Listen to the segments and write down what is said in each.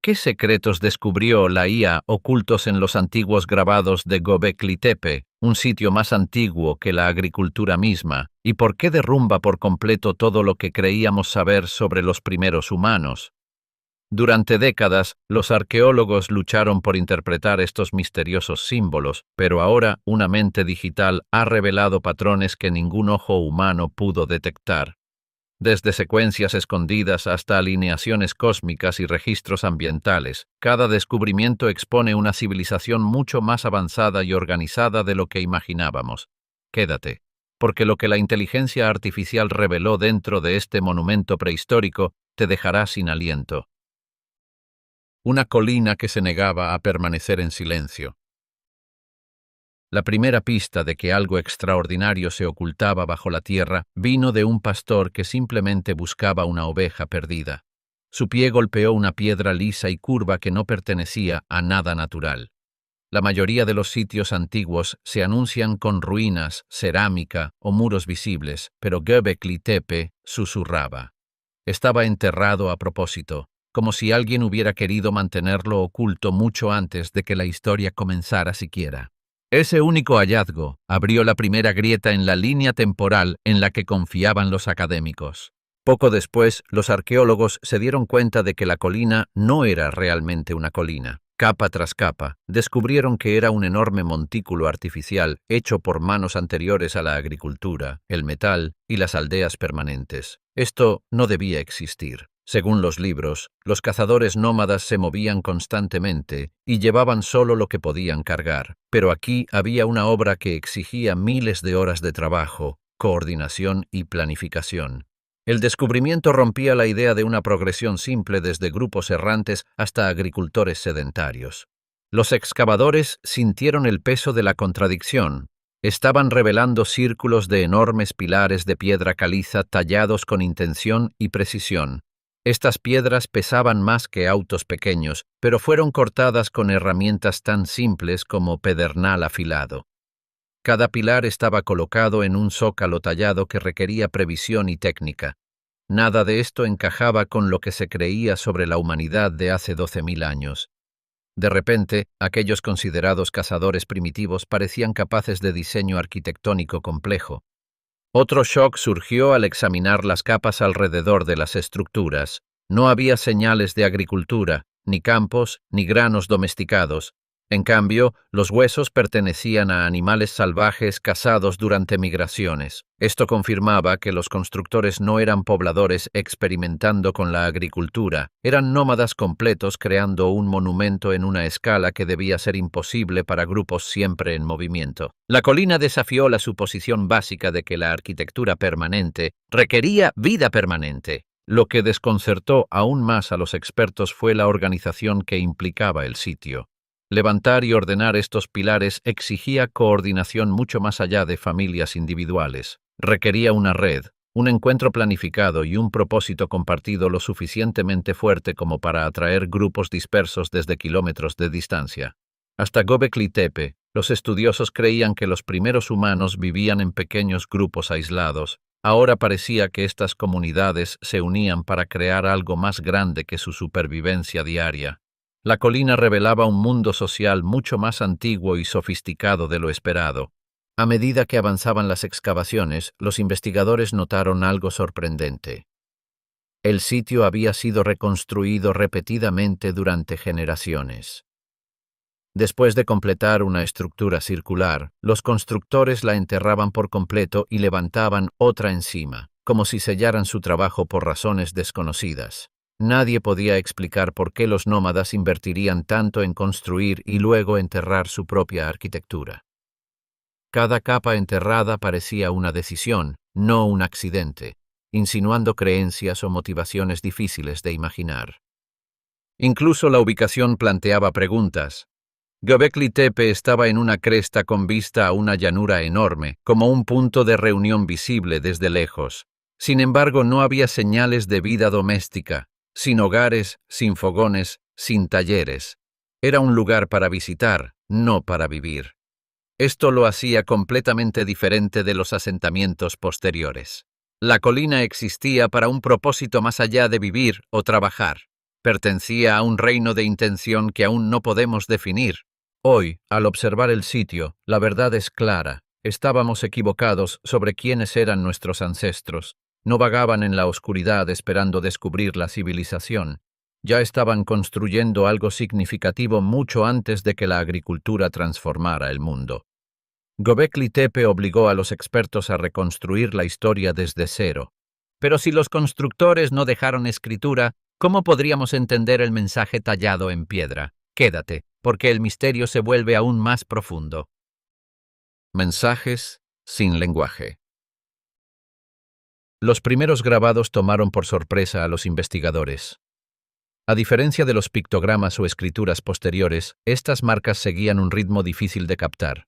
¿Qué secretos descubrió la IA ocultos en los antiguos grabados de Göbekli Tepe, un sitio más antiguo que la agricultura misma? ¿Y por qué derrumba por completo todo lo que creíamos saber sobre los primeros humanos? Durante décadas, los arqueólogos lucharon por interpretar estos misteriosos símbolos, pero ahora una mente digital ha revelado patrones que ningún ojo humano pudo detectar. Desde secuencias escondidas hasta alineaciones cósmicas y registros ambientales, cada descubrimiento expone una civilización mucho más avanzada y organizada de lo que imaginábamos. Quédate, porque lo que la inteligencia artificial reveló dentro de este monumento prehistórico te dejará sin aliento. Una colina que se negaba a permanecer en silencio. La primera pista de que algo extraordinario se ocultaba bajo la tierra vino de un pastor que simplemente buscaba una oveja perdida. Su pie golpeó una piedra lisa y curva que no pertenecía a nada natural. La mayoría de los sitios antiguos se anuncian con ruinas, cerámica o muros visibles, pero Göbekli Tepe susurraba. Estaba enterrado a propósito, como si alguien hubiera querido mantenerlo oculto mucho antes de que la historia comenzara siquiera. Ese único hallazgo abrió la primera grieta en la línea temporal en la que confiaban los académicos. Poco después, los arqueólogos se dieron cuenta de que la colina no era realmente una colina. Capa tras capa, descubrieron que era un enorme montículo artificial hecho por manos anteriores a la agricultura, el metal y las aldeas permanentes. Esto no debía existir. Según los libros, los cazadores nómadas se movían constantemente y llevaban solo lo que podían cargar, pero aquí había una obra que exigía miles de horas de trabajo, coordinación y planificación. El descubrimiento rompía la idea de una progresión simple desde grupos errantes hasta agricultores sedentarios. Los excavadores sintieron el peso de la contradicción. Estaban revelando círculos de enormes pilares de piedra caliza tallados con intención y precisión. Estas piedras pesaban más que autos pequeños, pero fueron cortadas con herramientas tan simples como pedernal afilado. Cada pilar estaba colocado en un zócalo tallado que requería previsión y técnica. Nada de esto encajaba con lo que se creía sobre la humanidad de hace 12.000 años. De repente, aquellos considerados cazadores primitivos parecían capaces de diseño arquitectónico complejo. Otro shock surgió al examinar las capas alrededor de las estructuras. No había señales de agricultura, ni campos, ni granos domesticados. En cambio, los huesos pertenecían a animales salvajes cazados durante migraciones. Esto confirmaba que los constructores no eran pobladores experimentando con la agricultura, eran nómadas completos creando un monumento en una escala que debía ser imposible para grupos siempre en movimiento. La colina desafió la suposición básica de que la arquitectura permanente requería vida permanente. Lo que desconcertó aún más a los expertos fue la organización que implicaba el sitio. Levantar y ordenar estos pilares exigía coordinación mucho más allá de familias individuales. Requería una red, un encuentro planificado y un propósito compartido lo suficientemente fuerte como para atraer grupos dispersos desde kilómetros de distancia. Hasta Göbekli Tepe, los estudiosos creían que los primeros humanos vivían en pequeños grupos aislados. Ahora parecía que estas comunidades se unían para crear algo más grande que su supervivencia diaria. La colina revelaba un mundo social mucho más antiguo y sofisticado de lo esperado. A medida que avanzaban las excavaciones, los investigadores notaron algo sorprendente. El sitio había sido reconstruido repetidamente durante generaciones. Después de completar una estructura circular, los constructores la enterraban por completo y levantaban otra encima, como si sellaran su trabajo por razones desconocidas. Nadie podía explicar por qué los nómadas invertirían tanto en construir y luego enterrar su propia arquitectura. Cada capa enterrada parecía una decisión, no un accidente, insinuando creencias o motivaciones difíciles de imaginar. Incluso la ubicación planteaba preguntas. Göbekli Tepe estaba en una cresta con vista a una llanura enorme, como un punto de reunión visible desde lejos. Sin embargo, no había señales de vida doméstica. Sin hogares, sin fogones, sin talleres. Era un lugar para visitar, no para vivir. Esto lo hacía completamente diferente de los asentamientos posteriores. La colina existía para un propósito más allá de vivir o trabajar. Pertenecía a un reino de intención que aún no podemos definir. Hoy, al observar el sitio, la verdad es clara. Estábamos equivocados sobre quiénes eran nuestros ancestros. No vagaban en la oscuridad esperando descubrir la civilización. Ya estaban construyendo algo significativo mucho antes de que la agricultura transformara el mundo. Göbekli Tepe obligó a los expertos a reconstruir la historia desde cero. Pero si los constructores no dejaron escritura, ¿cómo podríamos entender el mensaje tallado en piedra? Quédate, porque el misterio se vuelve aún más profundo. Mensajes sin lenguaje. Los primeros grabados tomaron por sorpresa a los investigadores. A diferencia de los pictogramas o escrituras posteriores, estas marcas seguían un ritmo difícil de captar.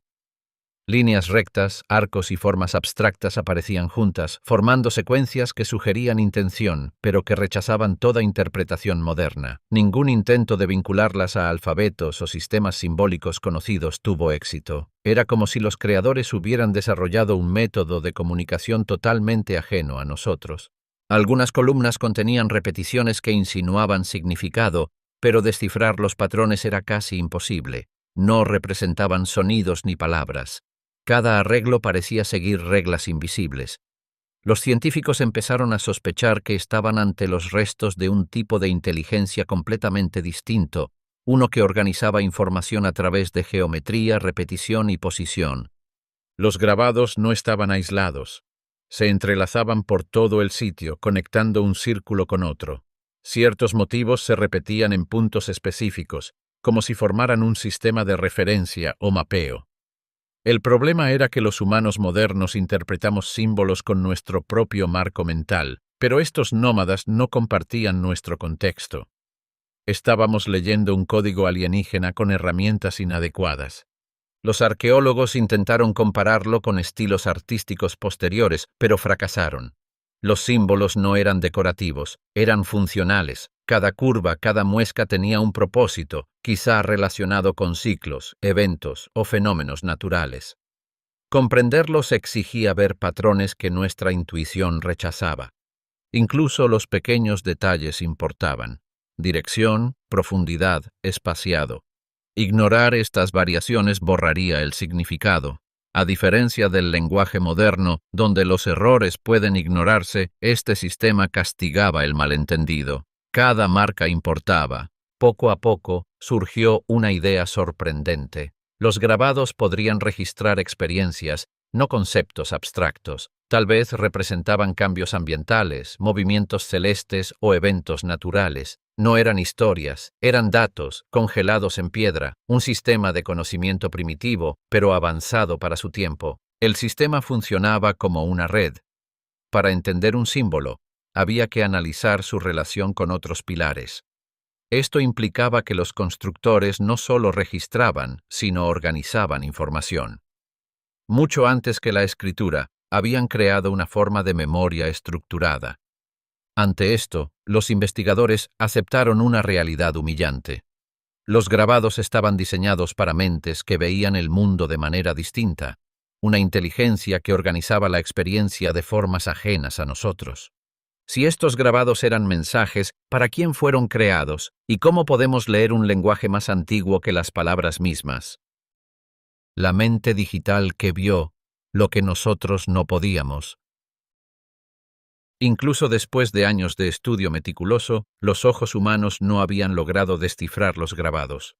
Líneas rectas, arcos y formas abstractas aparecían juntas, formando secuencias que sugerían intención, pero que rechazaban toda interpretación moderna. Ningún intento de vincularlas a alfabetos o sistemas simbólicos conocidos tuvo éxito. Era como si los creadores hubieran desarrollado un método de comunicación totalmente ajeno a nosotros. Algunas columnas contenían repeticiones que insinuaban significado, pero descifrar los patrones era casi imposible. No representaban sonidos ni palabras. Cada arreglo parecía seguir reglas invisibles. Los científicos empezaron a sospechar que estaban ante los restos de un tipo de inteligencia completamente distinto, uno que organizaba información a través de geometría, repetición y posición. Los grabados no estaban aislados. Se entrelazaban por todo el sitio, conectando un círculo con otro. Ciertos motivos se repetían en puntos específicos, como si formaran un sistema de referencia o mapeo. El problema era que los humanos modernos interpretamos símbolos con nuestro propio marco mental, pero estos nómadas no compartían nuestro contexto. Estábamos leyendo un código alienígena con herramientas inadecuadas. Los arqueólogos intentaron compararlo con estilos artísticos posteriores, pero fracasaron. Los símbolos no eran decorativos, eran funcionales. Cada curva, cada muesca tenía un propósito, quizá relacionado con ciclos, eventos o fenómenos naturales. Comprenderlos exigía ver patrones que nuestra intuición rechazaba. Incluso los pequeños detalles importaban: dirección, profundidad, espaciado. Ignorar estas variaciones borraría el significado. A diferencia del lenguaje moderno, donde los errores pueden ignorarse, este sistema castigaba el malentendido. Cada marca importaba. Poco a poco surgió una idea sorprendente. Los grabados podrían registrar experiencias, no conceptos abstractos. Tal vez representaban cambios ambientales, movimientos celestes o eventos naturales. No eran historias, eran datos, congelados en piedra, un sistema de conocimiento primitivo, pero avanzado para su tiempo. El sistema funcionaba como una red. Para entender un símbolo, había que analizar su relación con otros pilares. Esto implicaba que los constructores no solo registraban, sino organizaban información. Mucho antes que la escritura, habían creado una forma de memoria estructurada. Ante esto, los investigadores aceptaron una realidad humillante. Los grabados estaban diseñados para mentes que veían el mundo de manera distinta, una inteligencia que organizaba la experiencia de formas ajenas a nosotros. Si estos grabados eran mensajes, ¿para quién fueron creados? ¿Y cómo podemos leer un lenguaje más antiguo que las palabras mismas? La mente digital que vio lo que nosotros no podíamos. Incluso después de años de estudio meticuloso, los ojos humanos no habían logrado descifrar los grabados.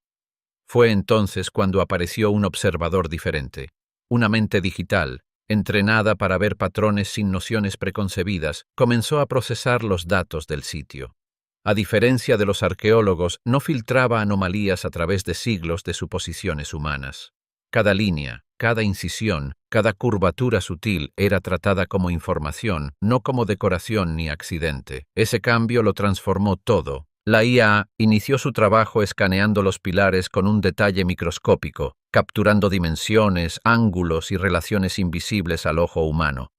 Fue entonces cuando apareció un observador diferente, una mente digital, entrenada para ver patrones sin nociones preconcebidas, comenzó a procesar los datos del sitio. A diferencia de los arqueólogos, no filtraba anomalías a través de siglos de suposiciones humanas. Cada línea, cada incisión, cada curvatura sutil era tratada como información, no como decoración ni accidente. Ese cambio lo transformó todo. La IA inició su trabajo escaneando los pilares con un detalle microscópico, capturando dimensiones, ángulos y relaciones invisibles al ojo humano.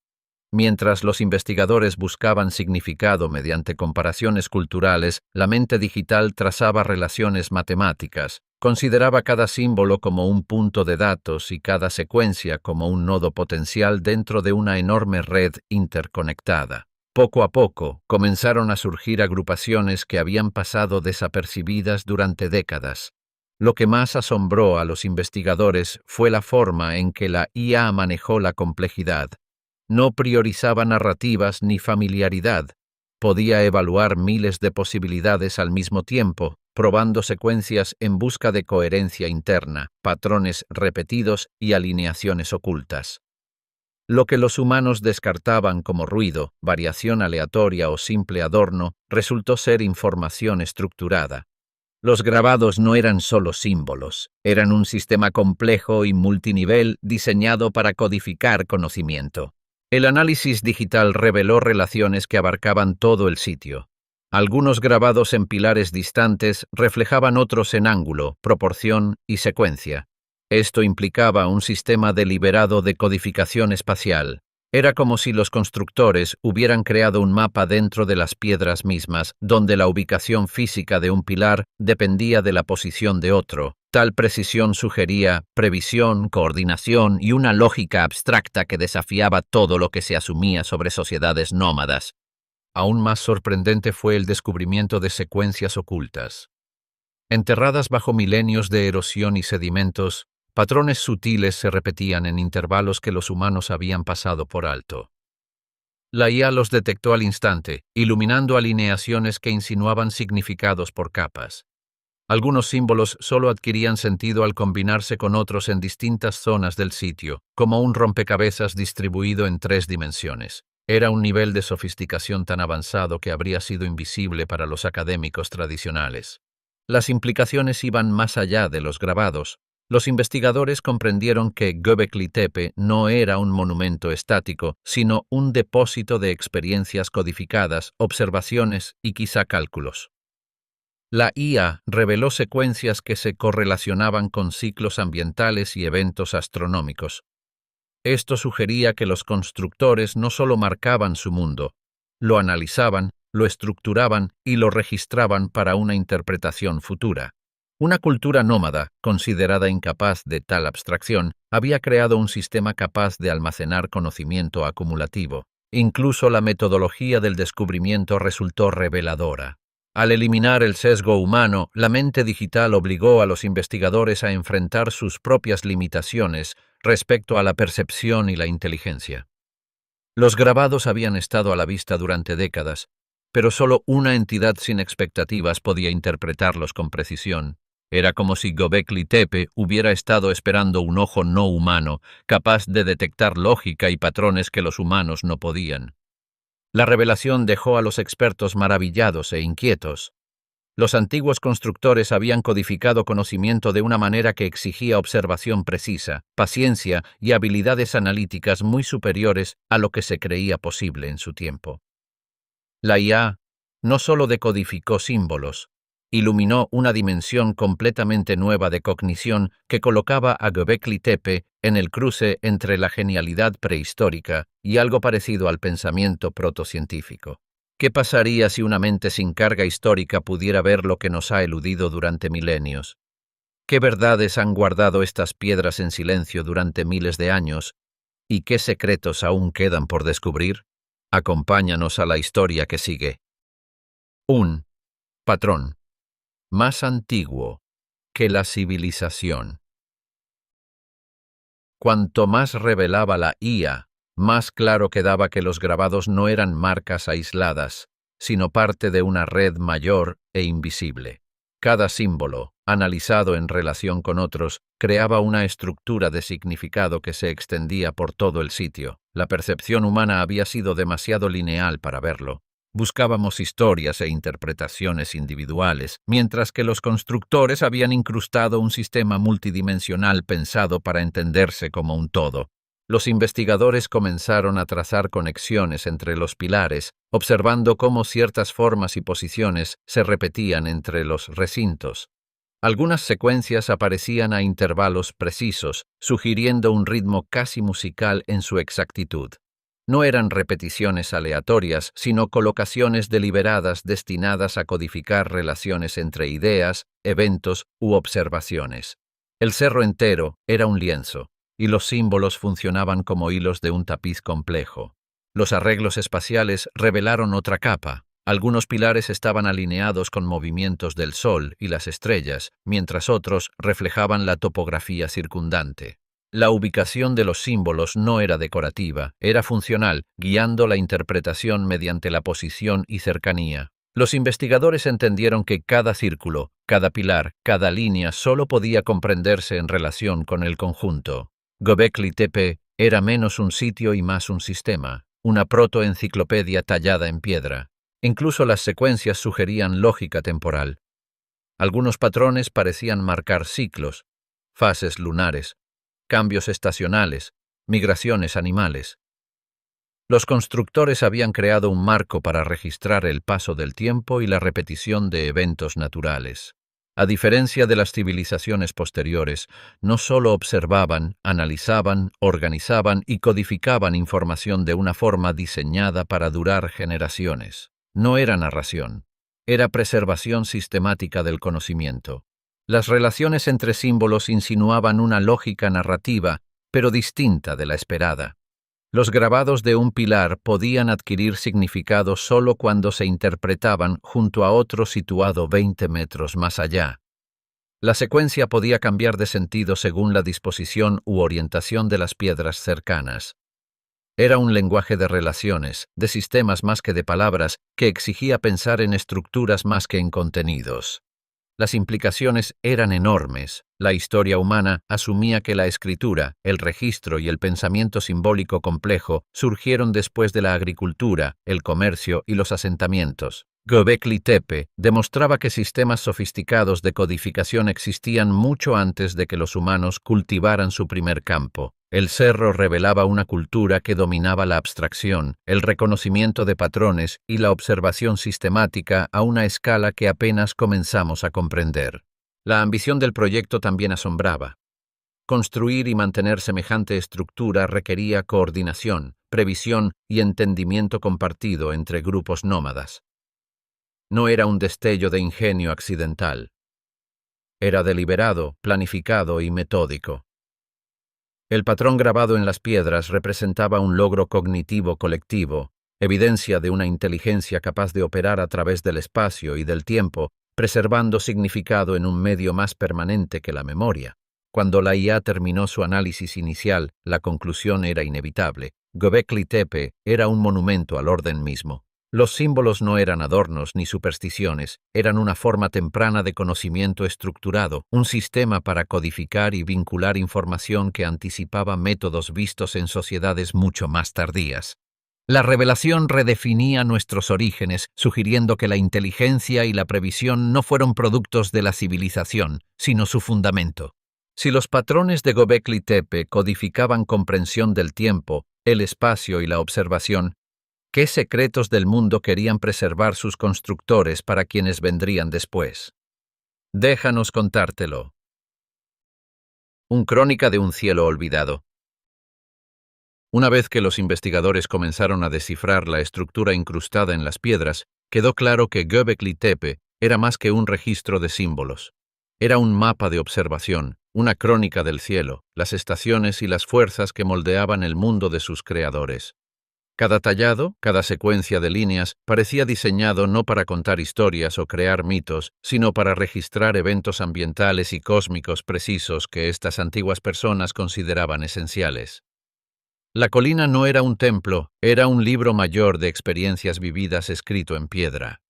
Mientras los investigadores buscaban significado mediante comparaciones culturales, la mente digital trazaba relaciones matemáticas, consideraba cada símbolo como un punto de datos y cada secuencia como un nodo potencial dentro de una enorme red interconectada. Poco a poco, comenzaron a surgir agrupaciones que habían pasado desapercibidas durante décadas. Lo que más asombró a los investigadores fue la forma en que la IA manejó la complejidad. No priorizaba narrativas ni familiaridad. Podía evaluar miles de posibilidades al mismo tiempo, probando secuencias en busca de coherencia interna, patrones repetidos y alineaciones ocultas. Lo que los humanos descartaban como ruido, variación aleatoria o simple adorno, resultó ser información estructurada. Los grabados no eran solo símbolos, eran un sistema complejo y multinivel diseñado para codificar conocimiento. El análisis digital reveló relaciones que abarcaban todo el sitio. Algunos grabados en pilares distantes reflejaban otros en ángulo, proporción y secuencia. Esto implicaba un sistema deliberado de codificación espacial. Era como si los constructores hubieran creado un mapa dentro de las piedras mismas, donde la ubicación física de un pilar dependía de la posición de otro. Tal precisión sugería previsión, coordinación y una lógica abstracta que desafiaba todo lo que se asumía sobre sociedades nómadas. Aún más sorprendente fue el descubrimiento de secuencias ocultas. Enterradas bajo milenios de erosión y sedimentos, patrones sutiles se repetían en intervalos que los humanos habían pasado por alto. La IA los detectó al instante, iluminando alineaciones que insinuaban significados por capas. Algunos símbolos solo adquirían sentido al combinarse con otros en distintas zonas del sitio, como un rompecabezas distribuido en 3 dimensiones. Era un nivel de sofisticación tan avanzado que habría sido invisible para los académicos tradicionales. Las implicaciones iban más allá de los grabados. Los investigadores comprendieron que Göbekli Tepe no era un monumento estático, sino un depósito de experiencias codificadas, observaciones y quizá cálculos. La IA reveló secuencias que se correlacionaban con ciclos ambientales y eventos astronómicos. Esto sugería que los constructores no solo marcaban su mundo, lo analizaban, lo estructuraban y lo registraban para una interpretación futura. Una cultura nómada, considerada incapaz de tal abstracción, había creado un sistema capaz de almacenar conocimiento acumulativo. Incluso la metodología del descubrimiento resultó reveladora. Al eliminar el sesgo humano, la mente digital obligó a los investigadores a enfrentar sus propias limitaciones respecto a la percepción y la inteligencia. Los grabados habían estado a la vista durante décadas, pero solo una entidad sin expectativas podía interpretarlos con precisión. Era como si Göbekli Tepe hubiera estado esperando un ojo no humano, capaz de detectar lógica y patrones que los humanos no podían. La revelación dejó a los expertos maravillados e inquietos. Los antiguos constructores habían codificado conocimiento de una manera que exigía observación precisa, paciencia y habilidades analíticas muy superiores a lo que se creía posible en su tiempo. La IA no solo decodificó símbolos, iluminó una dimensión completamente nueva de cognición que colocaba a Göbekli Tepe en el cruce entre la genialidad prehistórica y algo parecido al pensamiento protocientífico. ¿Qué pasaría si una mente sin carga histórica pudiera ver lo que nos ha eludido durante milenios? ¿Qué verdades han guardado estas piedras en silencio durante miles de años? ¿Y qué secretos aún quedan por descubrir? Acompáñanos a la historia que sigue. Un patrón más antiguo que la civilización. Cuanto más revelaba la IA, más claro quedaba que los grabados no eran marcas aisladas, sino parte de una red mayor e invisible. Cada símbolo, analizado en relación con otros, creaba una estructura de significado que se extendía por todo el sitio. La percepción humana había sido demasiado lineal para verlo. Buscábamos historias e interpretaciones individuales, mientras que los constructores habían incrustado un sistema multidimensional pensado para entenderse como un todo. Los investigadores comenzaron a trazar conexiones entre los pilares, observando cómo ciertas formas y posiciones se repetían entre los recintos. Algunas secuencias aparecían a intervalos precisos, sugiriendo un ritmo casi musical en su exactitud. No eran repeticiones aleatorias, sino colocaciones deliberadas destinadas a codificar relaciones entre ideas, eventos u observaciones. El cerro entero era un lienzo, y los símbolos funcionaban como hilos de un tapiz complejo. Los arreglos espaciales revelaron otra capa. Algunos pilares estaban alineados con movimientos del Sol y las estrellas, mientras otros reflejaban la topografía circundante. La ubicación de los símbolos no era decorativa, era funcional, guiando la interpretación mediante la posición y cercanía. Los investigadores entendieron que cada círculo, cada pilar, cada línea solo podía comprenderse en relación con el conjunto. Göbekli Tepe era menos un sitio y más un sistema, una protoenciclopedia tallada en piedra. Incluso las secuencias sugerían lógica temporal. Algunos patrones parecían marcar ciclos, fases lunares, cambios estacionales, migraciones animales. Los constructores habían creado un marco para registrar el paso del tiempo y la repetición de eventos naturales. A diferencia de las civilizaciones posteriores, no solo observaban, analizaban, organizaban y codificaban información de una forma diseñada para durar generaciones. No era narración, era preservación sistemática del conocimiento. Las relaciones entre símbolos insinuaban una lógica narrativa, pero distinta de la esperada. Los grabados de un pilar podían adquirir significado solo cuando se interpretaban junto a otro situado 20 metros más allá. La secuencia podía cambiar de sentido según la disposición u orientación de las piedras cercanas. Era un lenguaje de relaciones, de sistemas más que de palabras, que exigía pensar en estructuras más que en contenidos. Las implicaciones eran enormes. La historia humana asumía que la escritura, el registro y el pensamiento simbólico complejo surgieron después de la agricultura, el comercio y los asentamientos. Göbekli Tepe demostraba que sistemas sofisticados de codificación existían mucho antes de que los humanos cultivaran su primer campo. El cerro revelaba una cultura que dominaba la abstracción, el reconocimiento de patrones y la observación sistemática a una escala que apenas comenzamos a comprender. La ambición del proyecto también asombraba. Construir y mantener semejante estructura requería coordinación, previsión y entendimiento compartido entre grupos nómadas. No era un destello de ingenio accidental. Era deliberado, planificado y metódico. El patrón grabado en las piedras representaba un logro cognitivo colectivo, evidencia de una inteligencia capaz de operar a través del espacio y del tiempo, preservando significado en un medio más permanente que la memoria. Cuando la IA terminó su análisis inicial, la conclusión era inevitable. Göbekli Tepe era un monumento al orden mismo. Los símbolos no eran adornos ni supersticiones, eran una forma temprana de conocimiento estructurado, un sistema para codificar y vincular información que anticipaba métodos vistos en sociedades mucho más tardías. La revelación redefinía nuestros orígenes, sugiriendo que la inteligencia y la previsión no fueron productos de la civilización, sino su fundamento. Si los patrones de Göbekli Tepe codificaban comprensión del tiempo, el espacio y la observación, ¿qué secretos del mundo querían preservar sus constructores para quienes vendrían después? Déjanos contártelo. Crónica de un cielo olvidado. Una vez que los investigadores comenzaron a descifrar la estructura incrustada en las piedras, quedó claro que Göbekli Tepe era más que un registro de símbolos. Era un mapa de observación, una crónica del cielo, las estaciones y las fuerzas que moldeaban el mundo de sus creadores. Cada tallado, cada secuencia de líneas, parecía diseñado no para contar historias o crear mitos, sino para registrar eventos ambientales y cósmicos precisos que estas antiguas personas consideraban esenciales. La colina no era un templo, era un libro mayor de experiencias vividas escrito en piedra.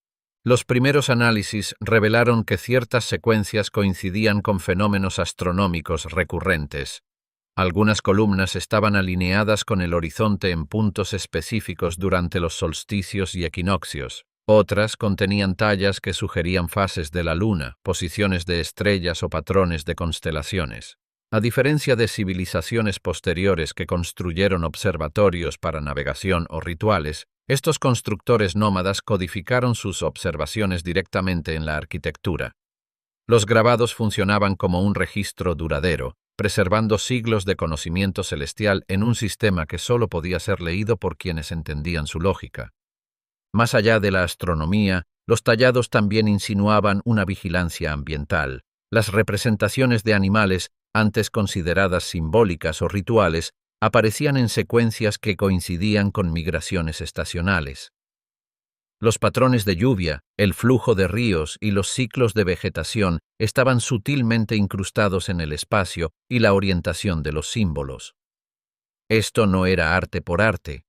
Los primeros análisis revelaron que ciertas secuencias coincidían con fenómenos astronómicos recurrentes. Algunas columnas estaban alineadas con el horizonte en puntos específicos durante los solsticios y equinoccios. Otras contenían tallas que sugerían fases de la luna, posiciones de estrellas o patrones de constelaciones. A diferencia de civilizaciones posteriores que construyeron observatorios para navegación o rituales, estos constructores nómadas codificaron sus observaciones directamente en la arquitectura. Los grabados funcionaban como un registro duradero, preservando siglos de conocimiento celestial en un sistema que solo podía ser leído por quienes entendían su lógica. Más allá de la astronomía, los tallados también insinuaban una vigilancia ambiental. Las representaciones de animales, antes consideradas simbólicas o rituales, aparecían en secuencias que coincidían con migraciones estacionales. Los patrones de lluvia, el flujo de ríos y los ciclos de vegetación estaban sutilmente incrustados en el espacio y la orientación de los símbolos. Esto no era arte por arte.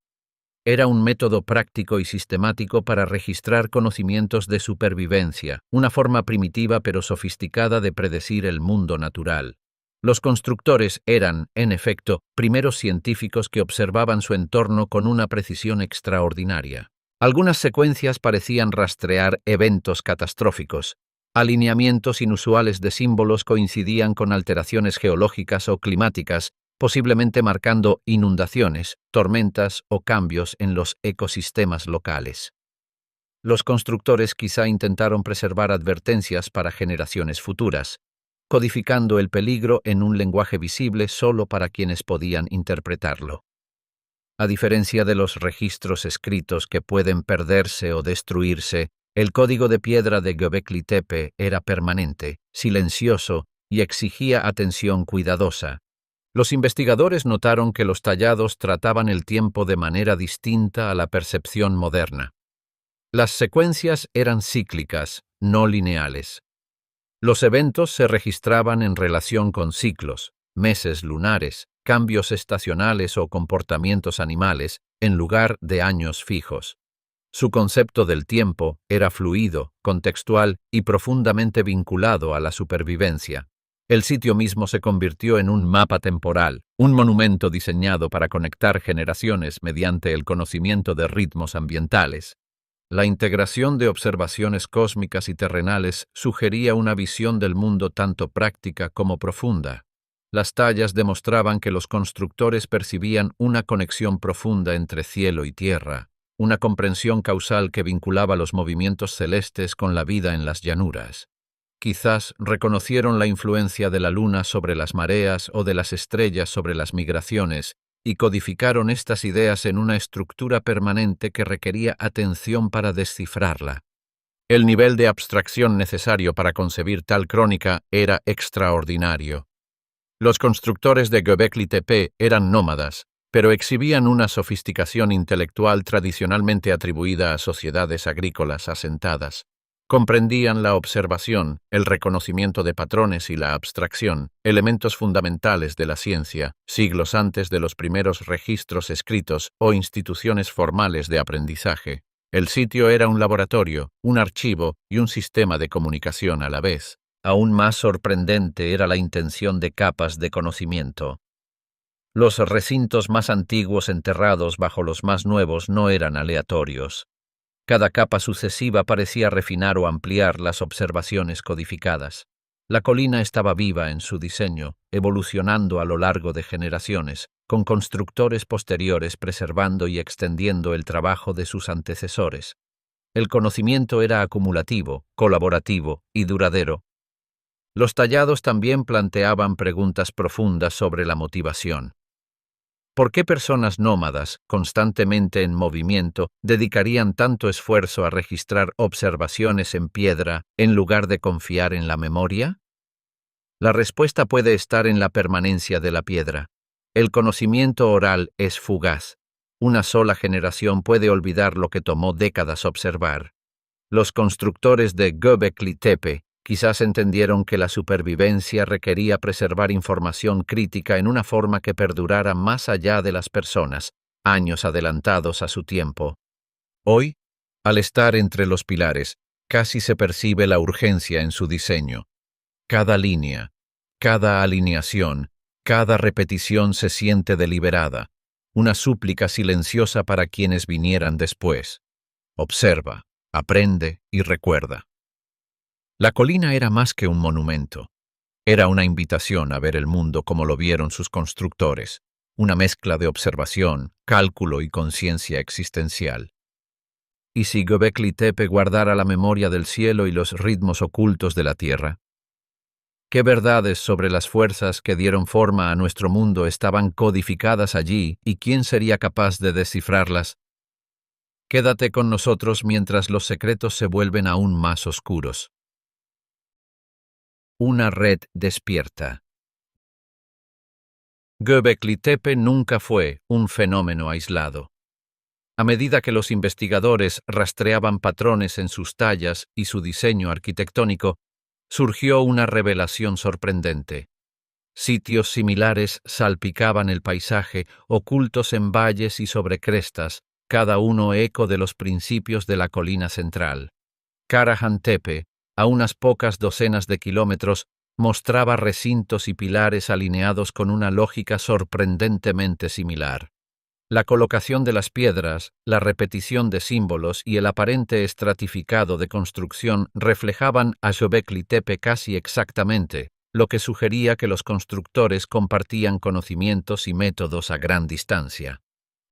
Era un método práctico y sistemático para registrar conocimientos de supervivencia, una forma primitiva pero sofisticada de predecir el mundo natural. Los constructores eran, en efecto, primeros científicos que observaban su entorno con una precisión extraordinaria. Algunas secuencias parecían rastrear eventos catastróficos. Alineamientos inusuales de símbolos coincidían con alteraciones geológicas o climáticas, posiblemente marcando inundaciones, tormentas o cambios en los ecosistemas locales. Los constructores quizá intentaron preservar advertencias para generaciones futuras, codificando el peligro en un lenguaje visible solo para quienes podían interpretarlo. A diferencia de los registros escritos que pueden perderse o destruirse, el código de piedra de Göbekli Tepe era permanente, silencioso y exigía atención cuidadosa. Los investigadores notaron que los tallados trataban el tiempo de manera distinta a la percepción moderna. Las secuencias eran cíclicas, no lineales. Los eventos se registraban en relación con ciclos, meses lunares, cambios estacionales o comportamientos animales, en lugar de años fijos. Su concepto del tiempo era fluido, contextual y profundamente vinculado a la supervivencia. El sitio mismo se convirtió en un mapa temporal, un monumento diseñado para conectar generaciones mediante el conocimiento de ritmos ambientales. La integración de observaciones cósmicas y terrenales sugería una visión del mundo tanto práctica como profunda. Las tallas demostraban que los constructores percibían una conexión profunda entre cielo y tierra, una comprensión causal que vinculaba los movimientos celestes con la vida en las llanuras. Quizás reconocieron la influencia de la luna sobre las mareas o de las estrellas sobre las migraciones y codificaron estas ideas en una estructura permanente que requería atención para descifrarla. El nivel de abstracción necesario para concebir tal crónica era extraordinario. Los constructores de Göbekli Tepe eran nómadas, pero exhibían una sofisticación intelectual tradicionalmente atribuida a sociedades agrícolas asentadas. Comprendían la observación, el reconocimiento de patrones y la abstracción, elementos fundamentales de la ciencia, siglos antes de los primeros registros escritos o instituciones formales de aprendizaje. El sitio era un laboratorio, un archivo y un sistema de comunicación a la vez. Aún más sorprendente era la intención de capas de conocimiento. Los recintos más antiguos enterrados bajo los más nuevos no eran aleatorios. Cada capa sucesiva parecía refinar o ampliar las observaciones codificadas. La colina estaba viva en su diseño, evolucionando a lo largo de generaciones, con constructores posteriores preservando y extendiendo el trabajo de sus antecesores. El conocimiento era acumulativo, colaborativo y duradero. Los tallados también planteaban preguntas profundas sobre la motivación. ¿Por qué personas nómadas, constantemente en movimiento, dedicarían tanto esfuerzo a registrar observaciones en piedra en lugar de confiar en la memoria? La respuesta puede estar en la permanencia de la piedra. El conocimiento oral es fugaz. Una sola generación puede olvidar lo que tomó décadas observar. Los constructores de Göbekli Tepe quizás entendieron que la supervivencia requería preservar información crítica en una forma que perdurara más allá de las personas, años adelantados a su tiempo. Hoy, al estar entre los pilares, casi se percibe la urgencia en su diseño. Cada línea, cada alineación, cada repetición se siente deliberada, una súplica silenciosa para quienes vinieran después. Observa, aprende y recuerda. La colina era más que un monumento. Era una invitación a ver el mundo como lo vieron sus constructores, una mezcla de observación, cálculo y conciencia existencial. ¿Y si Göbekli Tepe guardara la memoria del cielo y los ritmos ocultos de la tierra? ¿Qué verdades sobre las fuerzas que dieron forma a nuestro mundo estaban codificadas allí y quién sería capaz de descifrarlas? Quédate con nosotros mientras los secretos se vuelven aún más oscuros. Una red despierta. Göbekli Tepe nunca fue un fenómeno aislado. A medida que los investigadores rastreaban patrones en sus tallas y su diseño arquitectónico, surgió una revelación sorprendente. Sitios similares salpicaban el paisaje, ocultos en valles y sobre crestas, cada uno eco de los principios de la colina central. Karahan Tepe, a unas pocas docenas de kilómetros, mostraba recintos y pilares alineados con una lógica sorprendentemente similar. La colocación de las piedras, la repetición de símbolos y el aparente estratificado de construcción reflejaban a Göbekli Tepe casi exactamente, lo que sugería que los constructores compartían conocimientos y métodos a gran distancia.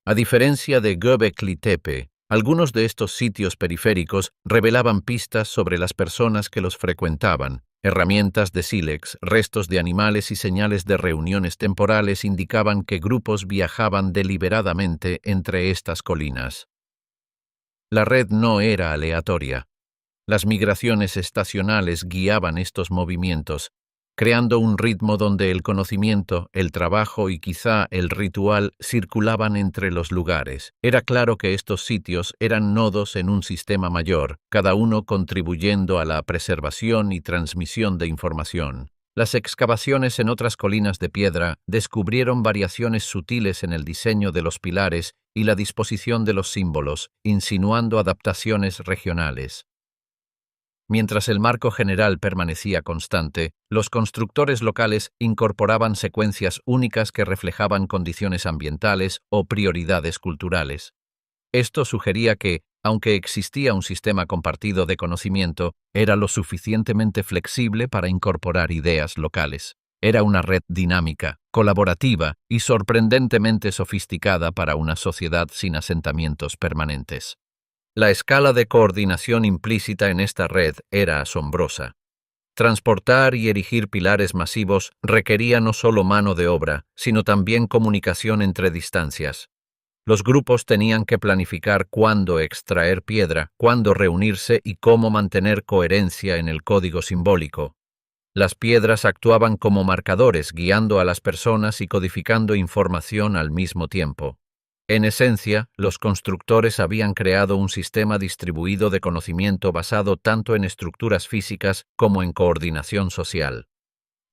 A diferencia de Göbekli Tepe, algunos de estos sitios periféricos revelaban pistas sobre las personas que los frecuentaban. Herramientas de sílex, restos de animales y señales de reuniones temporales indicaban que grupos viajaban deliberadamente entre estas colinas. La red no era aleatoria. Las migraciones estacionales guiaban estos movimientos, creando un ritmo donde el conocimiento, el trabajo y quizá el ritual circulaban entre los lugares. Era claro que estos sitios eran nodos en un sistema mayor, cada uno contribuyendo a la preservación y transmisión de información. Las excavaciones en otras colinas de piedra descubrieron variaciones sutiles en el diseño de los pilares y la disposición de los símbolos, insinuando adaptaciones regionales. Mientras el marco general permanecía constante, los constructores locales incorporaban secuencias únicas que reflejaban condiciones ambientales o prioridades culturales. Esto sugería que, aunque existía un sistema compartido de conocimiento, era lo suficientemente flexible para incorporar ideas locales. Era una red dinámica, colaborativa y sorprendentemente sofisticada para una sociedad sin asentamientos permanentes. La escala de coordinación implícita en esta red era asombrosa. Transportar y erigir pilares masivos requería no solo mano de obra, sino también comunicación entre distancias. Los grupos tenían que planificar cuándo extraer piedra, cuándo reunirse y cómo mantener coherencia en el código simbólico. Las piedras actuaban como marcadores, guiando a las personas y codificando información al mismo tiempo. En esencia, los constructores habían creado un sistema distribuido de conocimiento basado tanto en estructuras físicas como en coordinación social.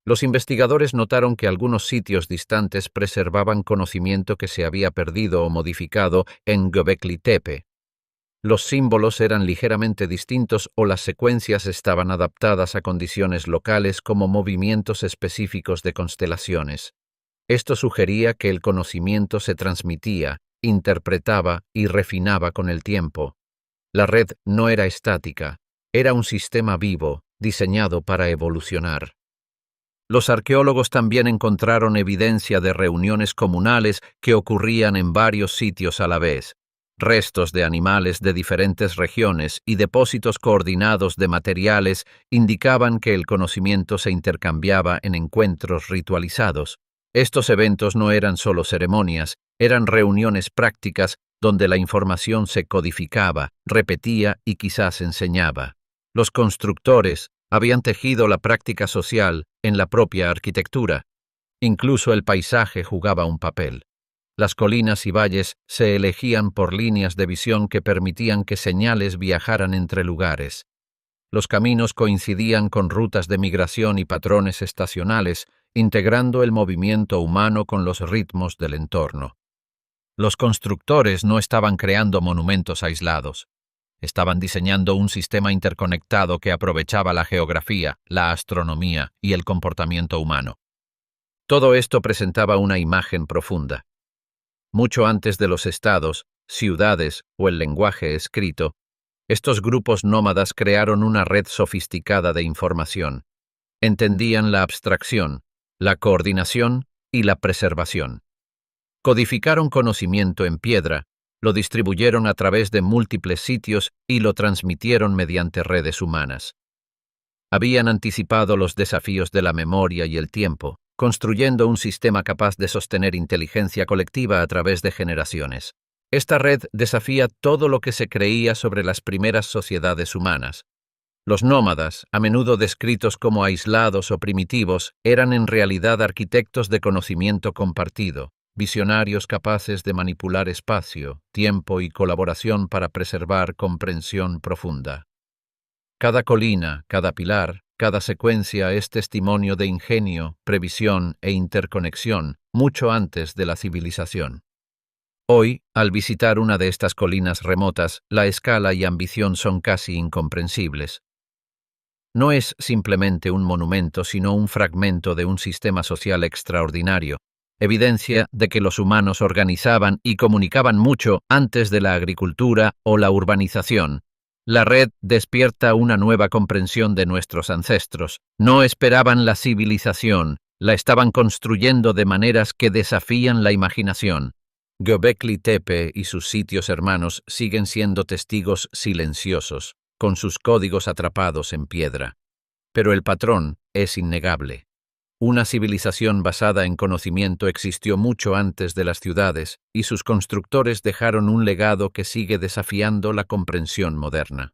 Los investigadores notaron que algunos sitios distantes preservaban conocimiento que se había perdido o modificado en Göbekli Tepe. Los símbolos eran ligeramente distintos o las secuencias estaban adaptadas a condiciones locales como movimientos específicos de constelaciones. Esto sugería que el conocimiento se transmitía, interpretaba y refinaba con el tiempo. La red no era estática, era un sistema vivo, diseñado para evolucionar. Los arqueólogos también encontraron evidencia de reuniones comunales que ocurrían en varios sitios a la vez. Restos de animales de diferentes regiones y depósitos coordinados de materiales indicaban que el conocimiento se intercambiaba en encuentros ritualizados. Estos eventos no eran solo ceremonias, eran reuniones prácticas donde la información se codificaba, repetía y quizás enseñaba. Los constructores habían tejido la práctica social en la propia arquitectura. Incluso el paisaje jugaba un papel. Las colinas y valles se elegían por líneas de visión que permitían que señales viajaran entre lugares. Los caminos coincidían con rutas de migración y patrones estacionales, integrando el movimiento humano con los ritmos del entorno. Los constructores no estaban creando monumentos aislados. Estaban diseñando un sistema interconectado que aprovechaba la geografía, la astronomía y el comportamiento humano. Todo esto presentaba una imagen profunda. Mucho antes de los estados, ciudades o el lenguaje escrito, estos grupos nómadas crearon una red sofisticada de información. Entendían la abstracción, la coordinación y la preservación. Codificaron conocimiento en piedra, lo distribuyeron a través de múltiples sitios y lo transmitieron mediante redes humanas. Habían anticipado los desafíos de la memoria y el tiempo, construyendo un sistema capaz de sostener inteligencia colectiva a través de generaciones. Esta red desafía todo lo que se creía sobre las primeras sociedades humanas. Los nómadas, a menudo descritos como aislados o primitivos, eran en realidad arquitectos de conocimiento compartido, visionarios capaces de manipular espacio, tiempo y colaboración para preservar comprensión profunda. Cada colina, cada pilar, cada secuencia es testimonio de ingenio, previsión e interconexión, mucho antes de la civilización. Hoy, al visitar una de estas colinas remotas, la escala y ambición son casi incomprensibles. No es simplemente un monumento, sino un fragmento de un sistema social extraordinario, evidencia de que los humanos organizaban y comunicaban mucho antes de la agricultura o la urbanización. La red despierta una nueva comprensión de nuestros ancestros. No esperaban la civilización, la estaban construyendo de maneras que desafían la imaginación. Göbekli Tepe y sus sitios hermanos siguen siendo testigos silenciosos, con sus códigos atrapados en piedra. Pero el patrón es innegable. Una civilización basada en conocimiento existió mucho antes de las ciudades, y sus constructores dejaron un legado que sigue desafiando la comprensión moderna.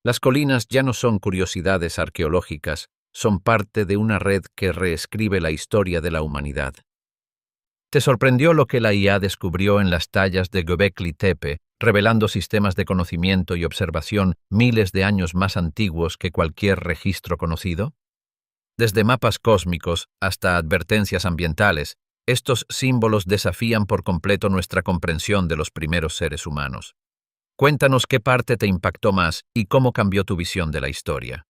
Las colinas ya no son curiosidades arqueológicas, son parte de una red que reescribe la historia de la humanidad. ¿Te sorprendió lo que la IA descubrió en las tallas de Göbekli Tepe, revelando sistemas de conocimiento y observación miles de años más antiguos que cualquier registro conocido? Desde mapas cósmicos hasta advertencias ambientales, estos símbolos desafían por completo nuestra comprensión de los primeros seres humanos. Cuéntanos qué parte te impactó más y cómo cambió tu visión de la historia.